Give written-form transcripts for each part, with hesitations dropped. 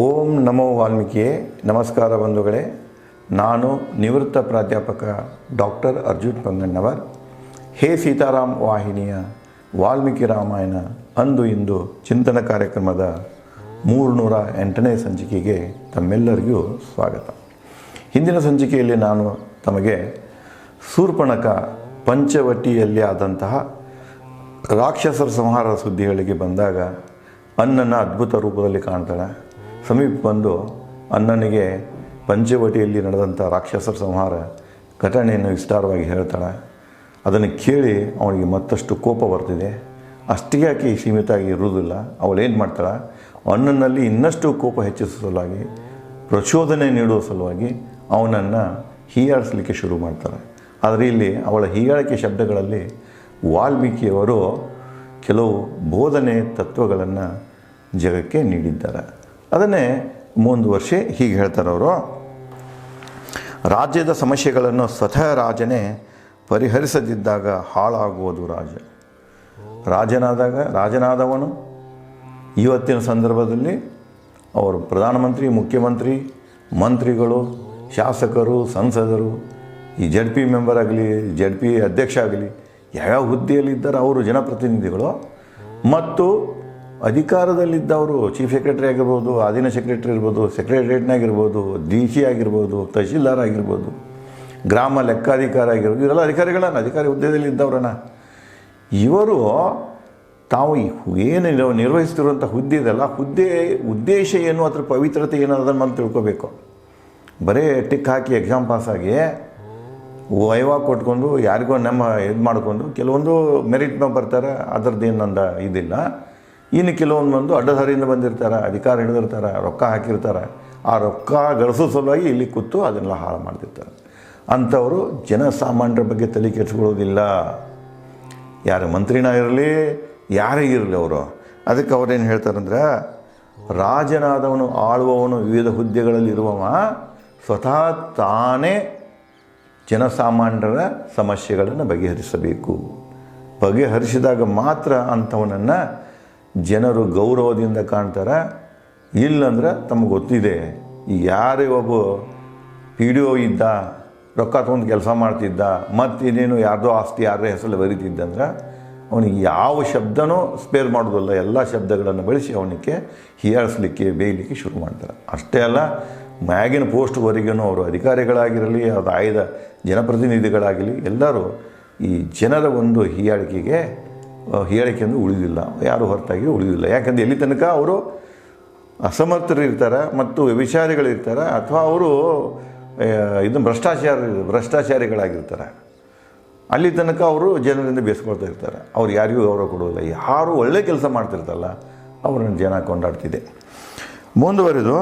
ಓಂ ನಮೋ ವಾಲ್ಮೀಕಿಯೇ. ನಮಸ್ಕಾರ ಬಂಧುಗಳೇ. ನಾನು ನಿವೃತ್ತ ಪ್ರಾಧ್ಯಾಪಕ ಡಾಕ್ಟರ್ ಅರ್ಜುನ್ ಪಂಗಣ್ಣವರ್. ಹೇ ಸೀತಾರಾಮ್ ವಾಹಿನಿಯ ವಾಲ್ಮೀಕಿ ರಾಮಾಯಣ ಅಂದು ಇಂದು ಚಿಂತನ ಕಾರ್ಯಕ್ರಮದ 308ನೇ ಸಂಚಿಕೆಗೆ ತಮ್ಮೆಲ್ಲರಿಗೂ ಸ್ವಾಗತ. ಹಿಂದಿನ ಸಂಚಿಕೆಯಲ್ಲಿ ನಾನು ತಮಗೆ ಶೂರ್ಪಣಖ ಪಂಚವಟಿಯಲ್ಲಿ ಆದಂತಹ ರಾಕ್ಷಸರ ಸಂಹಾರ ಸುದ್ದಿಗಳಿಗೆ ಬಂದಾಗ ಅನ್ನನ ಅದ್ಭುತ ರೂಪದಲ್ಲಿ ಕಾಣ್ತಾಳೆ. ಸಮೀಪ ಬಂದು ಅನ್ನನಿಗೆ ಪಂಚವಟಿಯಲ್ಲಿ ನಡೆದಂಥ ರಾಕ್ಷಸರ ಸಂಹಾರ ಘಟನೆಯನ್ನು ವಿಸ್ತಾರವಾಗಿ ಹೇಳ್ತಾಳೆ. ಅದನ್ನು ಕೇಳಿ ಅವನಿಗೆ ಮತ್ತಷ್ಟು ಕೋಪ ಬರ್ತಿದೆ. ಅಷ್ಟೇ ಆಕೆ ಸೀಮಿತ ಆಗಿ ಇರುವುದಿಲ್ಲ. ಅವಳೇನು ಮಾಡ್ತಾಳೆ, ಅನ್ನನಲ್ಲಿ ಇನ್ನಷ್ಟು ಕೋಪ ಹೆಚ್ಚಿಸುವ ಸಲುವಾಗಿ, ಪ್ರಚೋದನೆ ನೀಡುವ ಸಲುವಾಗಿ ಅವನನ್ನು ಹೀಯಾಳಿಸಲಿಕ್ಕೆ ಶುರು ಮಾಡ್ತಾಳೆ. ಆದರೆ ಇಲ್ಲಿ ಅವಳ ಹೀಯಾಳಿಕೆ ಶಬ್ದಗಳಲ್ಲಿ ವಾಲ್ಮೀಕಿಯವರು ಕೆಲವು ಬೋಧನೆ ತತ್ವಗಳನ್ನು ಜಗಕ್ಕೆ ನೀಡಿದ್ದಾರೆ. ಅದನ್ನೇ ಮುಂದುವರಿಸಿ ಹೀಗೆ ಹೇಳ್ತಾರೆ ಅವರು. ರಾಜ್ಯದ ಸಮಸ್ಯೆಗಳನ್ನು ಸ್ವತಃ ರಾಜನೇ ಪರಿಹರಿಸದಿದ್ದಾಗ ಹಾಳಾಗುವುದು ರಾಜ. ರಾಜನಾದವನು ಇವತ್ತಿನ ಸಂದರ್ಭದಲ್ಲಿ ಅವರು ಪ್ರಧಾನಮಂತ್ರಿ, ಮುಖ್ಯಮಂತ್ರಿ, ಮಂತ್ರಿಗಳು, ಶಾಸಕರು, ಸಂಸದರು, ಈ ZP ಮೆಂಬರ್ ಆಗಲಿ, ZP ಅಧ್ಯಕ್ಷ ಆಗಲಿ, ಯಾವ್ಯಾವ ಹುದ್ದೆಯಲ್ಲಿದ್ದಾರೆ ಅವರು ಜನಪ್ರತಿನಿಧಿಗಳು, ಮತ್ತು ಅಧಿಕಾರದಲ್ಲಿದ್ದವರು ಚೀಫ್ ಸೆಕ್ರೆಟರಿ ಆಗಿರ್ಬೋದು, ಅಧೀನ ಸೆಕ್ರೆಟರಿ ಇರ್ಬೋದು, ಸೆಕ್ರೆಟರಿಯೇಟ್ನಾಗಿರ್ಬೋದು, DC ಆಗಿರ್ಬೋದು, ತಹಶೀಲ್ದಾರ್ ಆಗಿರ್ಬೋದು, ಗ್ರಾಮ ಲೆಕ್ಕಾಧಿಕಾರ ಆಗಿರ್ಬೋದು, ಇವರೆಲ್ಲ ಅಧಿಕಾರಿ ಹುದ್ದೆಯಲ್ಲಿ ಇದ್ದವ್ರನ್ನ ಇವರು ತಾವು ಏನು ನಿರ್ವಹಿಸ್ತಿರುವಂಥ ಹುದ್ದೆ ಇದೆಲ್ಲ, ಉದ್ದೇಶ ಏನು, ಅದರ ಪವಿತ್ರತೆ ಏನು ಅದನ್ನು మనం ತಿಳ್ಕೋಬೇಕು. ಬರೀ ಟಿಕ್ ಹಾಕಿ ಎಕ್ಸಾಮ್ ಪಾಸಾಗಿ ವೈವಾ ಕೊಟ್ಕೊಂಡು ಯಾರಿಗೋ ಇದು ಮಾಡಿಕೊಂಡು ಕೆಲವೊಂದು ಮೆರಿಟ್ ಮೇಲೆ ಬರ್ತಾರೆ, ಅದರದ್ದೇನಂದ ಇದಿಲ್ಲ. ಇನ್ನು ಕೆಲವೊಂದು ಬಂದು ಅಡ್ಡದಾರಿಯಿಂದ ಬಂದಿರ್ತಾರೆ, ಅಧಿಕಾರ ಹಿಡಿದಿರ್ತಾರೆ, ರೊಕ್ಕ ಹಾಕಿರ್ತಾರೆ. ಆ ರೊಕ್ಕ ಗಳಿಸೋ ಸಲುವಾಗಿ ಇಲ್ಲಿ ಕೂತು ಅದನ್ನೆಲ್ಲ ಹಾಳು ಮಾಡ್ತಿರ್ತಾರೆ. ಅಂಥವರು ಜನಸಾಮಾನ್ಯರ ಬಗ್ಗೆ ತಲೆ ಕೆಡಿಸ್ಕೊಳ್ಳೋದಿಲ್ಲ. ಯಾರು ಮಂತ್ರಿನ ಇರಲಿ, ಯಾರೇ ಇರಲಿ ಅವರು. ಅದಕ್ಕೆ ಅವ್ರೇನು ಹೇಳ್ತಾರಂದ್ರೆ, ರಾಜನಾದವನು, ಆಳುವವನು, ವಿವಿಧ ಹುದ್ದೆಗಳಲ್ಲಿ ಇರುವವ ಸ್ವತಃ ತಾನೇ ಜನಸಾಮಾನ್ಯರ ಸಮಸ್ಯೆಗಳನ್ನು ಬಗೆಹರಿಸಬೇಕು. ಬಗೆಹರಿಸಿದಾಗ ಮಾತ್ರ ಅಂಥವನನ್ನು ಜನರು ಗೌರವದಿಂದ ಕಾಣ್ತಾರೆ. ಇಲ್ಲಂದ್ರೆ ತಮಗೆ ಗೊತ್ತಿದೆ, ಈಗ ಯಾರೇ ಒಬ್ಬ PDO ಇದ್ದ, ರೊಕ್ಕ ತೊಗೊಂಡು ಕೆಲಸ ಮಾಡ್ತಿದ್ದ, ಮತ್ತು ಇನ್ನೇನು ಯಾರ್ದೋ ಆಸ್ತಿ ಯಾರ ಹೆಸರಲ್ಲಿ ಬರೀತಿದ್ದಂದ್ರೆ ಅವನಿಗೆ ಯಾವ ಶಬ್ದನೂ ಸ್ಪೇರ್ ಮಾಡೋದಿಲ್ಲ. ಎಲ್ಲ ಶಬ್ದಗಳನ್ನು ಬಳಸಿ ಅವನಿಗೆ ಹೀಯಾಳಿಸ್ಲಿಕ್ಕೆ, ಬೇಯಲಿಕ್ಕೆ ಶುರು ಮಾಡ್ತಾರೆ. ಅಷ್ಟೇ ಅಲ್ಲ, ಮ್ಯಾಗಿನ ಪೋಸ್ಟ್ವರೆಗೂ ಅವರು ಅಧಿಕಾರಿಗಳಾಗಿರಲಿ, ಅದು ಆಯ್ದ ಜನಪ್ರತಿನಿಧಿಗಳಾಗಲಿ, ಎಲ್ಲರೂ ಈ ಜನರ ಒಂದು ಹೀಯಾಳಿಕೆಯನ್ನು ಉಳಿದಿಲ್ಲ, ಯಾರು ಹೊರತಾಗಿ ಉಳಿದಿಲ್ಲ. ಯಾಕಂದರೆ ಎಲ್ಲಿ ತನಕ ಅವರು ಅಸಮರ್ಥರು ಇರ್ತಾರೆ ಮತ್ತು ವ್ಯಭಿಚಾರಿಗಳಿರ್ತಾರೆ, ಅಥವಾ ಅವರು ಭ್ರಷ್ಟಾಚಾರಿಗಳಾಗಿರ್ತಾರೆ, ಅಲ್ಲಿ ತನಕ ಅವರು ಜನರಿಂದ ಬೇಸ್ಕೊಳ್ತಾ ಇರ್ತಾರೆ. ಅವ್ರು ಯಾರಿಗೂ ಗೌರವ ಕೊಡೋದಿಲ್ಲ. ಯಾರು ಒಳ್ಳೆ ಕೆಲಸ ಮಾಡ್ತಿರ್ತಲ್ಲ ಅವ್ರನ್ನ ಜನ ಕೊಂಡಾಡ್ತಿದೆ. ಮುಂದುವರೆದು,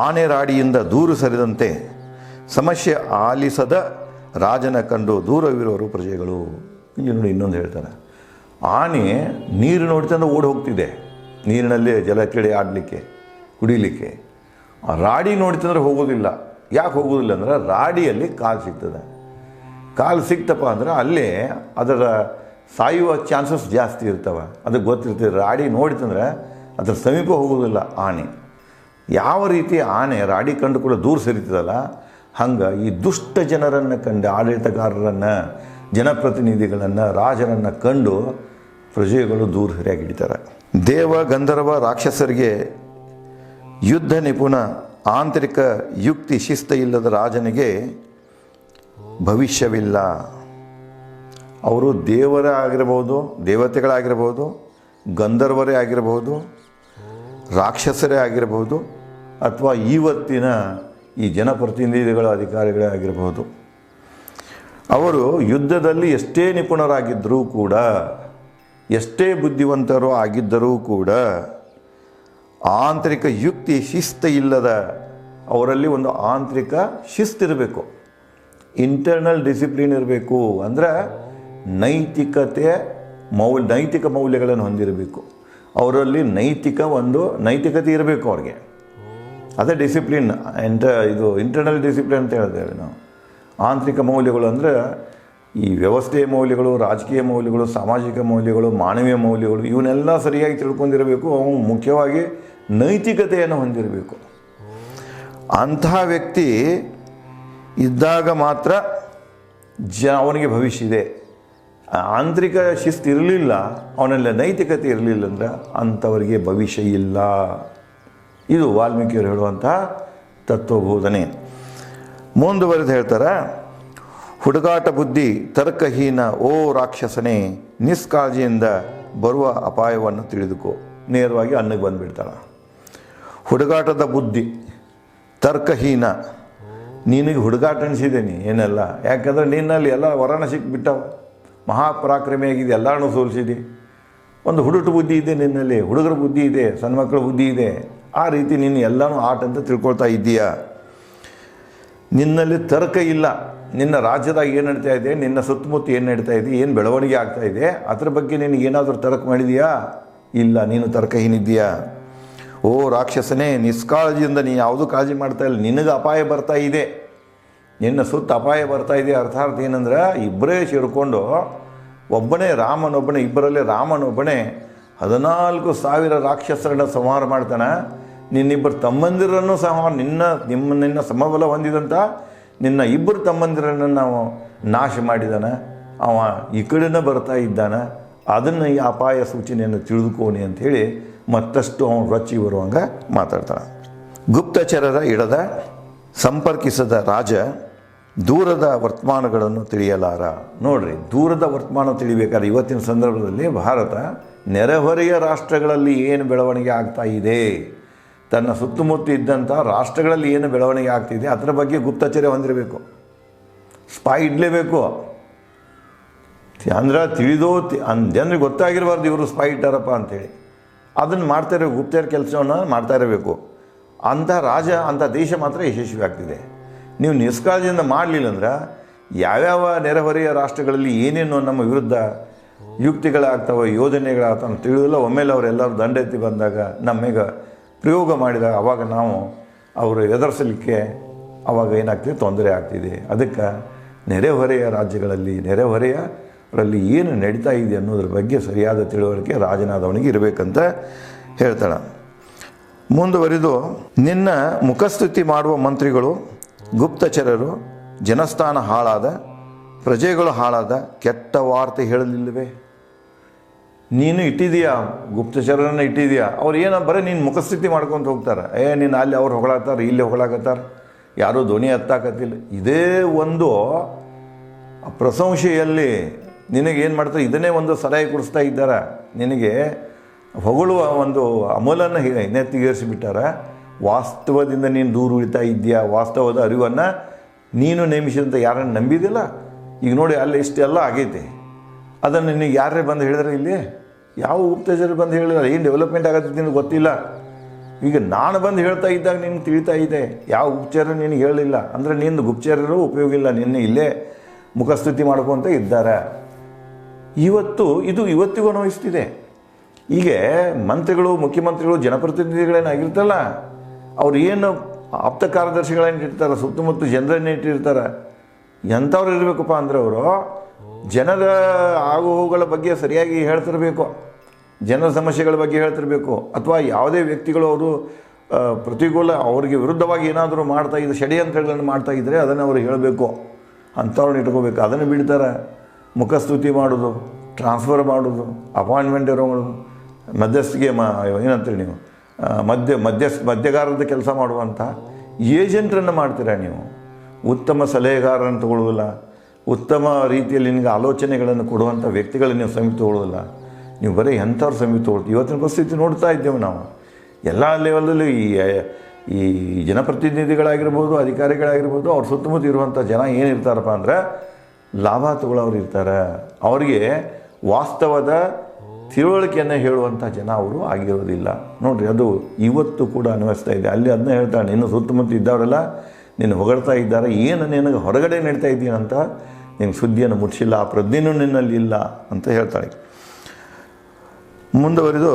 ಆನೆ ರಾಡಿಯಿಂದ ದೂರ ಸರಿದಂತೆ ಸಮಸ್ಯೆ ಆಲಿಸದ ರಾಜನ ಕಂಡು ದೂರವಿರೋರು ಪ್ರಜೆಗಳು. ಇಲ್ಲಿ ನೋಡಿ ಇನ್ನೊಂದು ಹೇಳ್ತಾರೆ, ಆನೆ ನೀರು ನೋಡ್ತಂದ್ರೆ ಓಡಿ ಹೋಗ್ತಿದೆ, ನೀರಿನಲ್ಲಿ ಜಲಕ್ರೀಡೆ ಆಡಲಿಕ್ಕೆ, ಕುಡಿಲಿಕ್ಕೆ. ರಾಡಿ ನೋಡ್ತಂದ್ರೆ ಹೋಗೋದಿಲ್ಲ. ಯಾಕೆ ಹೋಗೋದಿಲ್ಲ ಅಂದ್ರೆ, ರಾಡಿಯಲ್ಲಿ ಕಾಲು ಸಿಗ್ತದೆ. ಕಾಲು ಸಿಕ್ತಪ್ಪ ಅಂದ್ರೆ ಅಲ್ಲೇ ಅದರ ಸಾಯುವ ಚಾನ್ಸಸ್ ಜಾಸ್ತಿ ಇರ್ತವೆ. ಅದಕ್ಕೆ ಗೊತ್ತಿರ್ತದೆ. ರಾಡಿ ನೋಡಿತಂದ್ರೆ ಅದರ ಸಮೀಪ ಹೋಗೋದಿಲ್ಲ ಆನೆ. ಯಾವ ರೀತಿ ಆನೆ ರಾಡಿ ಕಂಡು ಕೂಡ ದೂರ ಸರಿತದಲ್ಲ, ಹಂಗೆ ಈ ದುಷ್ಟ ಜನರನ್ನು ಕಂಡು, ಆಡಳಿತಗಾರರನ್ನು, ಜನಪ್ರತಿನಿಧಿಗಳನ್ನು, ರಾಜರನ್ನು ಕಂಡು ಪ್ರಜೆಗಳು ದೂರ ಸರಿಯಾಗಿ ಹಿಡಿತಾರೆ. ದೇವ, ಗಂಧರ್ವ, ರಾಕ್ಷಸರಿಗೆ ಯುದ್ಧ ನಿಪುಣ, ಆಂತರಿಕ ಯುಕ್ತಿ ಶಿಸ್ತ ಇಲ್ಲದ ರಾಜನಿಗೆ ಭವಿಷ್ಯವಿಲ್ಲ. ಅವರು ದೇವರೇ ಆಗಿರಬಹುದು, ದೇವತೆಗಳಾಗಿರಬಹುದು, ಗಂಧರ್ವರೇ ಆಗಿರಬಹುದು, ರಾಕ್ಷಸರೇ ಆಗಿರಬಹುದು, ಅಥವಾ ಇವತ್ತಿನ ಈ ಜನಪ್ರತಿನಿಧಿಗಳ ಅಧಿಕಾರಿಗಳೇ ಆಗಿರಬಹುದು. ಅವರು ಯುದ್ಧದಲ್ಲಿ ಎಷ್ಟೇ ನಿಪುಣರಾಗಿದ್ದರೂ ಕೂಡ, ಎಷ್ಟೇ ಬುದ್ಧಿವಂತರು ಆಗಿದ್ದರೂ ಕೂಡ, ಆಂತರಿಕ ಯುಕ್ತಿ ಶಿಸ್ತ ಇಲ್ಲದ, ಅವರಲ್ಲಿ ಒಂದು ಆಂತರಿಕ ಶಿಸ್ತಿರಬೇಕು, ಇಂಟರ್ನಲ್ ಡಿಸಿಪ್ಲಿನ್ ಇರಬೇಕು. ಅಂದರೆ ನೈತಿಕ ಮೌಲ್ಯಗಳನ್ನು ಹೊಂದಿರಬೇಕು. ಅವರಲ್ಲಿ ನೈತಿಕತೆ ಇರಬೇಕು ಅವ್ರಿಗೆ. ಅದೇ ಡಿಸಿಪ್ಲಿನ್. ಇಂಟರ್ನಲ್ ಡಿಸಿಪ್ಲಿನ್ ಅಂತ ಹೇಳ್ತೇವೆ ನಾವು. ಆಂತರಿಕ ಮೌಲ್ಯಗಳು ಅಂದರೆ ಈ ವ್ಯವಸ್ಥೆಯ ಮೌಲ್ಯಗಳು, ರಾಜಕೀಯ ಮೌಲ್ಯಗಳು, ಸಾಮಾಜಿಕ ಮೌಲ್ಯಗಳು, ಮಾನವೀಯ ಮೌಲ್ಯಗಳು, ಇವನ್ನೆಲ್ಲ ಸರಿಯಾಗಿ ತಿಳ್ಕೊಂಡಿರಬೇಕು. ಅವು ಮುಖ್ಯವಾಗಿ ನೈತಿಕತೆಯನ್ನು ಹೊಂದಿರಬೇಕು. ಅಂತಹ ವ್ಯಕ್ತಿ ಇದ್ದಾಗ ಮಾತ್ರ ಅವನಿಗೆ ಭವಿಷ್ಯ ಇದೆ. ಆಂತರಿಕ ಶಿಸ್ತು ಇರಲಿಲ್ಲ, ಅವನಲ್ಲಿ ನೈತಿಕತೆ ಇರಲಿಲ್ಲ ಅಂದ್ರೆ ಅಂಥವರಿಗೆ ಭವಿಷ್ಯ ಇಲ್ಲ. ಇದು ವಾಲ್ಮೀಕಿಯವರು ಹೇಳುವಂತಹ ತತ್ವಬೋಧನೆ. ಮುಂದುವರೆದು ಹೇಳ್ತಾರೆ, ಹುಡುಗಾಟ ಬುದ್ಧಿ ತರ್ಕಹೀನ ಓ ರಾಕ್ಷಸನೇ, ನಿಷ್ಕಾಳಜಿಯಿಂದ ಬರುವ ಅಪಾಯವನ್ನು ತಿಳಿದುಕೋ. ನೇರವಾಗಿ ಅನ್ನಕ್ಕೆ ಬಂದುಬಿಡ್ತಾಳೆ. ಹುಡುಗಾಟದ ಬುದ್ಧಿ ತರ್ಕಹೀನ, ನಿನಗೆ ಹುಡುಗಾಟ ಅನಿಸಿದ್ದೀನಿ ಏನೆಲ್ಲ, ಯಾಕಂದರೆ ನಿನ್ನಲ್ಲಿ ಎಲ್ಲ ವರಣ ಸಿಕ್ಬಿಟ್ಟವು, ಮಹಾಪರಾಕ್ರಮಿಯಾಗಿದೆ, ಎಲ್ಲರನ್ನೂ ಸೋಲಿಸಿದೆ. ಒಂದು ಹುಡುಟು ಬುದ್ಧಿ ಇದೆ ನಿನ್ನಲ್ಲಿ, ಹುಡುಗರ ಬುದ್ಧಿ ಇದೆ, ಸಣ್ಣ ಮಕ್ಕಳ ಬುದ್ಧಿ ಇದೆ. ಆ ರೀತಿ ನೀನು ಎಲ್ಲನೂ ಆಟ ಅಂತ ತಿಳ್ಕೊಳ್ತಾ ಇದ್ದೀಯ. ನಿನ್ನಲ್ಲಿ ತರ್ಕ ಇಲ್ಲ. ನಿನ್ನ ರಾಜ್ಯದಾಗ ಏನು ನಡೀತಾ ಇದೆ, ನಿನ್ನ ಸುತ್ತಮುತ್ತ ಏನು ನಡೀತಾ ಇದೆ, ಏನು ಬೆಳವಣಿಗೆ ಆಗ್ತಾ ಇದೆ, ಅದ್ರ ಬಗ್ಗೆ ನಿನಗೆ ಏನಾದರೂ ತರ್ಕ ಮಾಡಿದೆಯಾ? ಇಲ್ಲ, ನೀನು ತರ್ಕಹೀನಿದ್ದೀಯಾ. ಓ ರಾಕ್ಷಸನೇ, ನಿಷ್ಕಾಳಜಿಯಿಂದ ನೀನು ಯಾವುದೂ ಕಾಳಜಿ ಮಾಡ್ತಾ ಇಲ್ಲ. ನಿನಗೆ ಅಪಾಯ ಬರ್ತಾ ಇದೆ, ನಿನ್ನ ಸುತ್ತ ಅಪಾಯ ಬರ್ತಾ ಇದೆ. ಅರ್ಥಾತ್ ಏನಂದ್ರೆ, ಇಬ್ಬರೇ ಸೇರಿಕೊಂಡು ಒಬ್ಬನೇ ರಾಮನೊಬ್ಬನೇ, ಇಬ್ಬರಲ್ಲೇ ರಾಮನೊಬ್ಬನೇ 14,000 ರಾಕ್ಷಸರನ್ನ ಸಂಹಾರ ಮಾಡ್ತಾನೆ. ನಿನ್ನಿಬ್ಬರು ತಮ್ಮಂದಿರನ್ನು ಸಂಹಾರ, ನಿನ್ನ ಸಮಬಲ ಹೊಂದಿದಂಥ ನಿನ್ನ ಇಬ್ಬರು ತಮ್ಮಂದಿರನ್ನು ನಾವು ನಾಶ ಮಾಡಿದಾನೆ. ಅವ ಈ ಕಡೆನೇ ಬರ್ತಾ ಇದ್ದಾನೆ. ಅದನ್ನು ಈ ಅಪಾಯ ಸೂಚನೆಯನ್ನು ತಿಳಿದುಕೋಣಿ ಅಂಥೇಳಿ ಮತ್ತಷ್ಟು ಅವನು ರೊಚ್ಚಿ ಬರುವಂಗೆ ಮಾತಾಡ್ತಾನೆ. ಗುಪ್ತಚರರ ಇಡದ ಸಂಪರ್ಕಿಸದ ರಾಜ ದೂರದ ವರ್ತಮಾನಗಳನ್ನು ತಿಳಿಯಲಾರ. ನೋಡ್ರಿ, ದೂರದ ವರ್ತಮಾನ ತಿಳಿಬೇಕಾದ್ರೆ ಇವತ್ತಿನ ಸಂದರ್ಭದಲ್ಲಿ ಭಾರತ ನೆರೆಹೊರೆಯ ರಾಷ್ಟ್ರಗಳಲ್ಲಿ ಏನು ಬೆಳವಣಿಗೆ ಆಗ್ತಾ ಇದೆ, ತನ್ನ ಸುತ್ತಮುತ್ತ ಇದ್ದಂಥ ರಾಷ್ಟ್ರಗಳಲ್ಲಿ ಏನು ಬೆಳವಣಿಗೆ ಆಗ್ತಿದೆ ಅದರ ಬಗ್ಗೆ ಗುಪ್ತಚರ್ಯ ಹೊಂದಿರಬೇಕು. ಸ್ಪೈ ಇಡಲೇಬೇಕು. ಅಂದ್ರೆ ತಿಳಿದೋ ಜನರಿಗೆ ಗೊತ್ತಾಗಿರಬಾರ್ದು ಇವರು ಸ್ಪೈ ಇಟ್ಟಾರಪ್ಪ ಅಂಥೇಳಿ. ಅದನ್ನು ಮಾಡ್ತಾ ಇರೋ ಗುಪ್ತಚರ ಕೆಲಸವನ್ನು ಮಾಡ್ತಾ ಇರಬೇಕು. ಅಂಥ ರಾಜ, ಅಂಥ ದೇಶ ಮಾತ್ರ ಯಶಸ್ವಿ ಆಗ್ತಿದೆ. ನೀವು ನಿಷ್ಕಾಳಜಿಯಿಂದ ಮಾಡಲಿಲ್ಲ ಅಂದ್ರೆ ಯಾವ್ಯಾವ ನೆರೆಹೊರೆಯ ರಾಷ್ಟ್ರಗಳಲ್ಲಿ ಏನೇನು ನಮ್ಮ ವಿರುದ್ಧ ಯುಕ್ತಿಗಳಾಗ್ತವೆ, ಯೋಜನೆಗಳಾಗ್ತವೆ ತಿಳಿದಿಲ್ಲ. ಒಮ್ಮೆಲೆ ಅವರೆಲ್ಲರೂ ದಂಡೆತ್ತಿ ಬಂದಾಗ ನಮಗೆ ಪ್ರಯೋಗ ಮಾಡಿದಾಗ ಅವಾಗ ನಾವು ಅವರು ಎದುರಿಸಲಿಕ್ಕೆ ಅವಾಗ ಏನಾಗ್ತಿದೆ, ತೊಂದರೆ ಆಗ್ತಿದೆ. ಅದಕ್ಕೆ ನೆರೆಹೊರೆಯ ರಾಜ್ಯಗಳಲ್ಲಿ ನೆರೆಹೊರೆಯರಲ್ಲಿ ಏನು ನಡೀತಾ ಇದೆ ಅನ್ನೋದ್ರ ಬಗ್ಗೆ ಸರಿಯಾದ ತಿಳುವಳಿಕೆ ರಾಜನಾದವನಿಗೆ ಇರಬೇಕಂತ ಹೇಳ್ತಾಳೆ. ಮುಂದುವರಿದು, ನಿನ್ನ ಮುಖಸ್ತುತಿ ಮಾಡುವ ಮಂತ್ರಿಗಳು ಗುಪ್ತಚರರು ಜನಸ್ಥಾನ ಹಾಳಾದ, ಪ್ರಜೆಗಳು ಹಾಳಾದ ಕೆಟ್ಟ ವಾರ್ತೆ ಹೇಳಲಿಲ್ಲವೇ? ನೀನು ಇಟ್ಟಿದೀಯಾ, ಗುಪ್ತಚರರನ್ನು ಇಟ್ಟಿದೀಯಾ. ಅವ್ರು ಏನೋ ಬರೀ ನೀನು ಮುಖಸ್ಥಿತಿ ಮಾಡ್ಕೊತ ಹೋಗ್ತಾರೆ. ನೀನು ಅಲ್ಲಿ ಅವ್ರು ಹೊಗಳಾಗ್ತಾರೆ, ಇಲ್ಲಿ ಹೊಗಳಾಕತ್ತಾರೆ, ಯಾರೂ ಧ್ವನಿ ಹತ್ತಾಕತ್ತಿಲ್ಲ. ಇದೇ ಒಂದು ಪ್ರಶಂಸೆಯಲ್ಲಿ ನಿನಗೇನು ಮಾಡ್ತಾರೆ, ಇದನ್ನೇ ಒಂದು ಸಲಹೆ ಕೊಡಿಸ್ತಾ ಇದ್ದಾರೆ. ನಿನಗೆ ಹೊಗಳುವ ಒಂದು ಅಮಲನ್ನು ನೆತ್ತಿಗೇರಿಸಿಬಿಟ್ಟಾರ. ವಾಸ್ತವದಿಂದ ನೀನು ದೂರ ಉಳಿತಾ ಇದೆಯಾ? ವಾಸ್ತವದ ಅರಿವನ್ನು ನೀನು ನೇಮಿಸಿದಂಥ ಯಾರನ್ನು ನಂಬಿದಿಲ್ಲ. ಈಗ ನೋಡಿ, ಅಲ್ಲಿ ಇಷ್ಟೆಲ್ಲ ಆಗೈತೆ. ಅದನ್ನು ನಿನಗೆ ಯಾರೇ ಬಂದು ಹೇಳಿದ್ರೆ, ಇಲ್ಲಿ ಯಾವ ಗುಪ್ತಚರ ಬಂದು ಹೇಳಿಲ್ಲ, ಏನು ಡೆವಲಪ್ಮೆಂಟ್ ಆಗತ್ತೆ ನಿನಗೆ ಗೊತ್ತಿಲ್ಲ. ಈಗ ನಾನು ಬಂದು ಹೇಳ್ತಾ ಇದ್ದಾಗ ನಿನಗೆ ತಿಳಿತಾ ಇದೆ, ಯಾವ ಗುಪ್ತಚರ ನಿನಗೆ ಹೇಳಿಲ್ಲ ಅಂದರೆ ನಿಂದು ಗುಪ್ತಚರರು ಉಪಯೋಗ ಇಲ್ಲ. ನಿನ್ನೆ ಇಲ್ಲೇ ಮುಖಸ್ತುತಿ ಮಾಡ್ಕೊತ ಇದ್ದಾರೆ. ಇದು ಇವತ್ತಿಗೂ ಅನ್ವಯಿಸ್ತಿದೆ. ಹೀಗೆ ಮಂತ್ರಿಗಳು, ಮುಖ್ಯಮಂತ್ರಿಗಳು, ಜನಪ್ರತಿನಿಧಿಗಳೇನಾಗಿರ್ತಲ್ಲ, ಅವ್ರು ಏನು ಆಪ್ತ ಕಾರ್ಯದರ್ಶಿಗಳೇನು ಇರ್ತಾರೆ, ಸುತ್ತಮುತ್ತ ಜನರನ್ನೇ ಇಟ್ಟಿರ್ತಾರೆ. ಎಂಥವ್ರು ಇರಬೇಕಪ್ಪ ಅಂದರೆ ಅವರು ಜನರ ಆಗುಹೋಗುಗಳ ಬಗ್ಗೆ ಸರಿಯಾಗಿ ಹೇಳ್ತಿರಬೇಕು, ಜನರ ಸಮಸ್ಯೆಗಳ ಬಗ್ಗೆ ಹೇಳ್ತಿರಬೇಕು. ಅಥವಾ ಯಾವುದೇ ವ್ಯಕ್ತಿಗಳು ಅವರು ಪ್ರತಿಕೂಲ ಅವ್ರಿಗೆ ವಿರುದ್ಧವಾಗಿ ಏನಾದರೂ ಮಾಡ್ತಾಯಿದ್ದು ಷಡ್ಯಂತ್ರಗಳನ್ನು ಮಾಡ್ತಾಯಿದ್ರೆ ಅದನ್ನು ಅವರು ಹೇಳಬೇಕು. ಅಂಥವ್ರನ್ನ ಇಟ್ಕೋಬೇಕು. ಅದನ್ನು ಬಿಡ್ತಾರೆ ಮುಖಸ್ತುತಿ ಮಾಡೋದು, ಟ್ರಾನ್ಸ್ಫರ್ ಮಾಡೋದು, ಅಪಾಯಿಂಟ್ಮೆಂಟ್ ಇರೋದು, ಮಧ್ಯಸ್ಥಿಗೆ ಏನಂತೀರಿ ನೀವು, ಮಧ್ಯಗಾರರದ ಕೆಲಸ ಮಾಡುವಂಥ ಏಜೆಂಟ್ರನ್ನು ಮಾಡ್ತೀರಾ ನೀವು. ಉತ್ತಮ ಸಲಹೆಗಾರರನ್ನು ತಗೊಳ್ಳೋದಿಲ್ಲ, ಉತ್ತಮ ರೀತಿಯಲ್ಲಿ ನಿನಗೆ ಆಲೋಚನೆಗಳನ್ನು ಕೊಡುವಂಥ ವ್ಯಕ್ತಿಗಳನ್ನು ನೀವು ಸಮೀಪ ತಗೊಳ್ಳೋದಿಲ್ಲ. ನೀವು ಬರೀ ಎಂಥವ್ರು ಸಮೀಪ ತಗೊಳ್ತೀವಿ. ಇವತ್ತಿನ ಪರಿಸ್ಥಿತಿ ನೋಡ್ತಾ ಇದ್ದೇವೆ ನಾವು. ಎಲ್ಲ ಲೆವೆಲಲ್ಲಿ ಈ ಜನಪ್ರತಿನಿಧಿಗಳಾಗಿರ್ಬೋದು, ಅಧಿಕಾರಿಗಳಾಗಿರ್ಬೋದು, ಅವ್ರ ಸುತ್ತಮುತ್ತ ಇರುವಂಥ ಜನ ಏನಿರ್ತಾರಪ್ಪ ಅಂದರೆ ಲಾಭ ತಗೊಳ್ಳೋರು ಇರ್ತಾರೆ. ಅವರಿಗೆ ವಾಸ್ತವದ ತಿಳುವಳಿಕೆಯನ್ನು ಹೇಳುವಂಥ ಜನ ಅವರು ಆಗಿರೋದಿಲ್ಲ. ನೋಡಿರಿ, ಅದು ಇವತ್ತು ಕೂಡ ಅನ್ವಯಿಸ್ತಾ ಇದೆ. ಅಲ್ಲಿ ಅದನ್ನ ಹೇಳ್ತಾಳೆ, ಇನ್ನು ಸುತ್ತಮುತ್ತ ಇದ್ದವರೆಲ್ಲ ನಿನ್ನ ಹೊಗಳ್ತಾ ಇದ್ದಾರೆ, ಏನು ನಿನಗೆ ಹೊರಗಡೆ ನಡೀತಾ ಇದ್ದೀನಂತ ನಿನಗೆ ಸುದ್ದಿಯನ್ನು ಮುಟ್ಟಿಸಿಲ್ಲ, ಆ ಪ್ರಜ್ಞೆನೂ ನಿನ್ನಲ್ಲಿ ಇಲ್ಲ ಅಂತ ಹೇಳ್ತಾಳೆ. ಮುಂದುವರಿದು,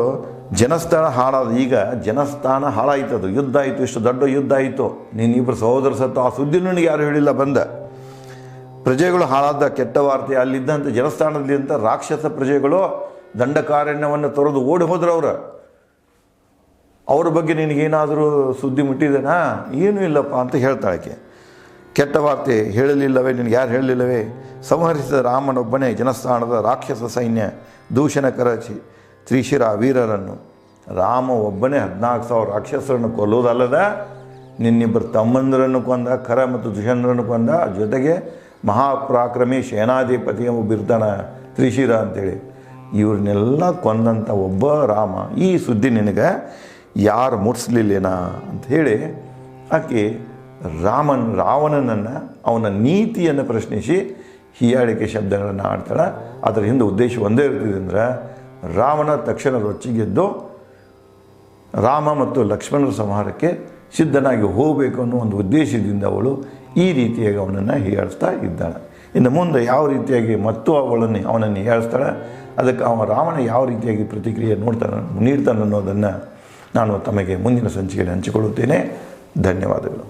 ಜನಸ್ಥಾನ ಹಾಳಾದ, ಈಗ ಜನಸ್ಥಾನ ಹಾಳಾಯ್ತದು, ಯುದ್ಧ ಆಯಿತು, ಇಷ್ಟು ದೊಡ್ಡ ಯುದ್ಧ ಆಯಿತು, ನೀನಿಬ್ಬರು ಸಹೋದರ ಸತ್ತು, ಆ ಸುದ್ದಿನೂ ನನಗೆ ಯಾರು ಹೇಳಿಲ್ಲ ಬಂದ. ಪ್ರಜೆಗಳು ಹಾಳಾದ ಕೆಟ್ಟ ವಾರ್ತೆ, ಅಲ್ಲಿದ್ದಂಥ ಜನಸ್ಥಾನದಲ್ಲಿದ್ದಂಥ ರಾಕ್ಷಸ ಪ್ರಜೆಗಳು ದಂಡಕಾರಣ್ಯವನ್ನು ತೊರೆದು ಓಡಿ ಹೋದ್ರು. ಅವರು ಅವ್ರ ಬಗ್ಗೆ ನಿನಗೇನಾದರೂ ಸುದ್ದಿ ಮುಟ್ಟಿದೆನಾ? ಏನೂ ಇಲ್ಲಪ್ಪ ಅಂತ ಹೇಳ್ತಾಳಕ್ಕೆ. ಕೆಟ್ಟ ವಾರ್ತೆ ಹೇಳಲಿಲ್ಲವೇ, ನಿನಗೆ ಯಾರು ಹೇಳಲಿಲ್ಲವೇ? ಸಂಹರಿಸಿದ ರಾಮನೊಬ್ಬನೇ ಜನಸ್ಥಾನದ ರಾಕ್ಷಸ ಸೈನ್ಯ ದೂಷಣಕರ ತ್ರಿಶಿರ ವೀರರನ್ನು. ರಾಮ ಒಬ್ಬನೇ 14,000 ರಾಕ್ಷಸರನ್ನು ಕೊಲ್ಲೋದಲ್ಲದ ನಿನ್ನಿಬ್ಬರು ತಮ್ಮಂದರನ್ನು ಕೊಂದ, ಖರ ಮತ್ತು ದುಷಂದ್ರನ್ನು ಕೊಂದ, ಜೊತೆಗೆ ಮಹಾಪರಾಕ್ರಮಿ ಸೇನಾಧಿಪತಿ ಬಿರ್ತಾನ ತ್ರಿಶಿರ ಅಂತೇಳಿ. ಇವ್ರನ್ನೆಲ್ಲ ಕೊಂದಂಥ ಒಬ್ಬ ರಾಮ. ಈ ಸುದ್ದಿ ನಿನಗೆ ಯಾರು ಮುಟ್ಸ್ಲಿಲ್ಲೇನಾ ಅಂಥೇಳಿ ಆಕೆ ರಾವಣನನ್ನು ಅವನ ನೀತಿಯನ್ನು ಪ್ರಶ್ನಿಸಿ ಹೀಯಾಳಿಕೆ ಶಬ್ದಗಳನ್ನು ಆಡ್ತಾಳೆ. ಅದರ ಹಿಂದೆ ಉದ್ದೇಶ ಒಂದೇ ಇರ್ತದೆ ಅಂದರೆ ರಾವಣ ತಕ್ಷಣ ರೊಚ್ಚಿಗೆದ್ದು ರಾಮ ಮತ್ತು ಲಕ್ಷ್ಮಣರ ಸಂಹಾರಕ್ಕೆ ಸಿದ್ಧನಾಗಿ ಹೋಗಬೇಕು ಅನ್ನೋ ಒಂದು ಉದ್ದೇಶದಿಂದ ಅವಳು ಈ ರೀತಿಯಾಗಿ ಅವನನ್ನು ಹೀಯಾಳಿಸ್ತಾ ಇದ್ದಾಳೆ. ಇನ್ನು ಮುಂದೆ ಯಾವ ರೀತಿಯಾಗಿ ಮತ್ತು ಅವನನ್ನು ಹೀಯಾಳಿಸ್ತಾಳೆ, ಅದಕ್ಕೆ ರಾವಣ ಯಾವ ರೀತಿಯಾಗಿ ಪ್ರತಿಕ್ರಿಯೆ ನೀಡ್ತಾನೆ ಅನ್ನೋದನ್ನು ನಾನು ತಮಗೆ ಮುಂದಿನ ಸಂಚಿಕೆಯಲ್ಲಿ ಹಂಚಿಕೊಳ್ಳುತ್ತೇನೆ. ಧನ್ಯವಾದಗಳು.